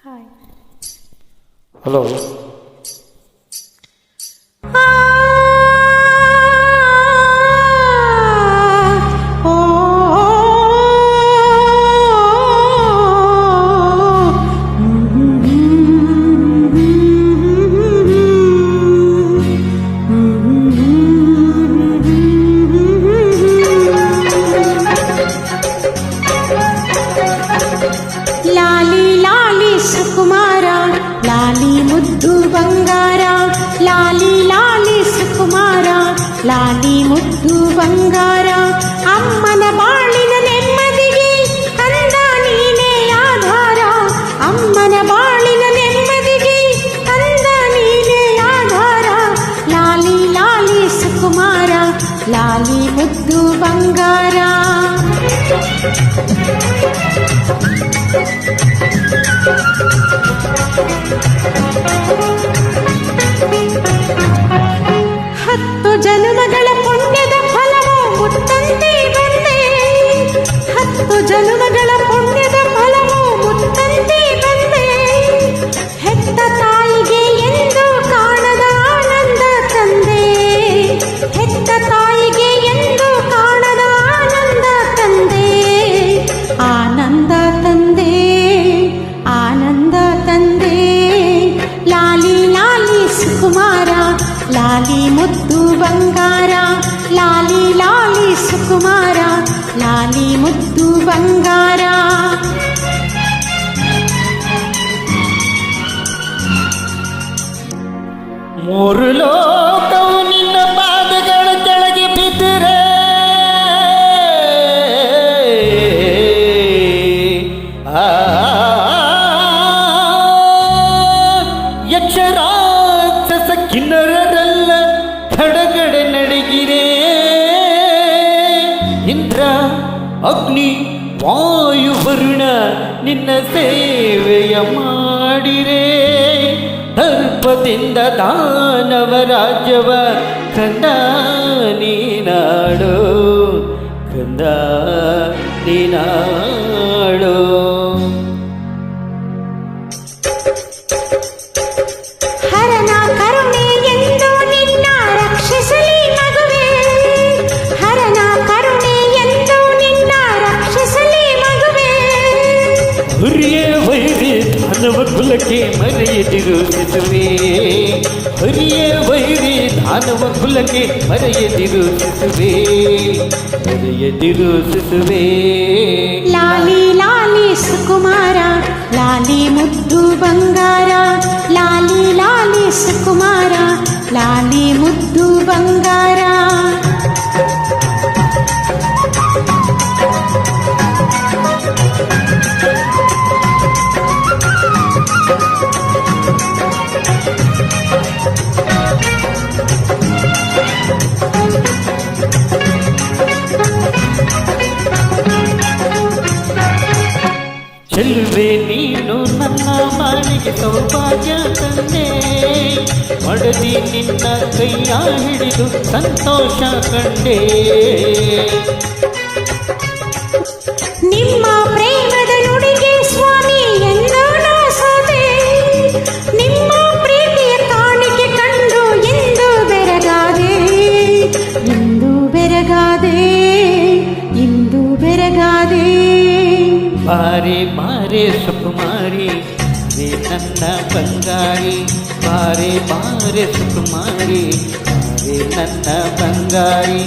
Hi. Hello. ಲಾಲಿ ಲಾಲಿ ಸುಕುಮಾರ, ಲಾಲಿ ಮುದ್ದು ಬಂಗಾರ, ಲಾಲಿ ಲಾಲಿ ಸುಕುಮಾರ, ಲಾಲಿ ಮುದ್ದು ಬಂಗಾರ. ಅಮ್ಮನ ಬಾಳಿನ ನೆಮ್ಮದಿಗೆ ಕಂದ ನೀನೇ ಆಧಾರ, ಅಮ್ಮನ ಬಾಳಿನ ನೆಮ್ಮದಿಗೆ ಕಂದ ನೀನೇ ಆಧಾರ. ಲಾಲಿ ಲಾಲಿ ಸುಕುಮಾರ, ಲಾಲಿ ಮುದ್ದು ಬಂಗಾರ. ಹತ್ತು ಜನುಮಗಳ ಪುಣ್ಯದ ಫಲವು ಮುತ್ತಂತೆ ಬಂದೆ, ಹತ್ತು ಜನುಮಗಳ ಪುಣ್ಯದ ಫಲವು ಮುತ್ತಂತೆ ಬಂದೆ. ಹೆತ್ತ ತಾಯಿಗೆ ಎಂದು ಕಾಣದ ಆನಂದ ತಂದೆ, ಹೆತ್ತ ತಾಯಿಗೆ ಎಂದು ಕಾಣದ ಆನಂದ ತಂದೆ. ಆನಂದ ತಂದೆ, ಆನಂದ ತಂದೆ. ಲಾಲಿ ಲಾಲಿ ಸುಕುಮಾರ, ಲಾಲಿ ಮುದ್ದು ಬಂಗಾರ, ಲಾಲಿ ಲಾಲಿ ಸುಕುಮಾರ, ಲಾಲಿ ಮುದ್ದು ಬಂಗಾರ. ಮೂರು ಲೋಕವು ನಿನ್ನ ಪಾದಗಳ ಕೆಳಗೆ ಬಿದ್ದರೆ ಯಕ್ಷರಾಕ್ಷಸ ಕಿನ್ನರರೆಲ್ಲ ಕಡಗಡೆ ನಡಗಿರೆ. ಇಂದ್ರ ಅಗ್ನಿ ವಾಯು ವರುಣ ನಿನ್ನ ಸೇವೆಯ ಮಾಡಿರೆ. ದರ್ಪದಿಂದ ದಾನವ ರಾಜ್ಯವ ಕಂದ ನೀನಾಡೋ, ಕಂದ ನೀನಾಡೋ. ಹರನ ಕರುಣೆ ಎಂದು ನಿನ್ನ ರಕ್ಷಿಸಲಿ ಮಗುವೆ, ಹರನ ಕರುಣೆ ಎಂದು ನಿನ್ನ ರಕ್ಷಿಸಲಿ ಮಗುವೆ. ಹುರಿಯೇ ವೈರಿ ದಾನವ ಕುಲಕ್ಕೆ ಮರೆಯದಿರು ಶಿಸುವೆ, ಹುರಿಯೇ ವೈರಿ ದಾನವ ಕುಲಕ್ಕೆ ಮರೆಯದಿರು ಶಿಸುವೆ, ಮರೆಯದಿರು ಶಿಸುವೆ. ಲಾಲಿ ಲಾಲಿ ಸುಕುಮಾರ, ಲಾಲಿ ಮುದ್ದು ಬಂಗಾರ, ಲಾಲಿ ಲಾಲಿ ಸುಕುಮಾರ, ಲಾಲಿ ಮುದ್ದು ಬಂಗಾರ. ಚೆಲುವೆ ನೀನು ನನ್ನ ಬಾಳಿಗೆ ಸೌಭಾಗ್ಯ ತಂದೆ, ಮಡದಿ ನಿನ್ನ ಕೈಯ ಹಿಡಿದು ಸಂತೋಷ ಕಂಡೆ. ನಿಮ್ಮ ಪ್ರೇಮದ ನುಡಿಗೆ ಸ್ವಾಮಿ ಎಂದು ನಾ ಸೋತೆ, ನಿಮ್ಮ ಪ್ರೀತಿಯ ಕಾಣಿಕೆ ಕಂಡು ಎಂದು ಬೆರಗಾದೆ, ಎಂದು ಬೆರಗಾದೆ, ಎಂದು ಬೆರಗಾದೆ. ಬಾರೆ ಬಾರೆ ಸುಕುಮಾರಿ ರೇ ನನ್ನ ಬಂಗಾರಿ, ಬಾರೆ ಬಾರೆ ಸುಕುಮಾರಿ ಬಾರೆ ನನ್ನ ಬಂಗಾರಿ.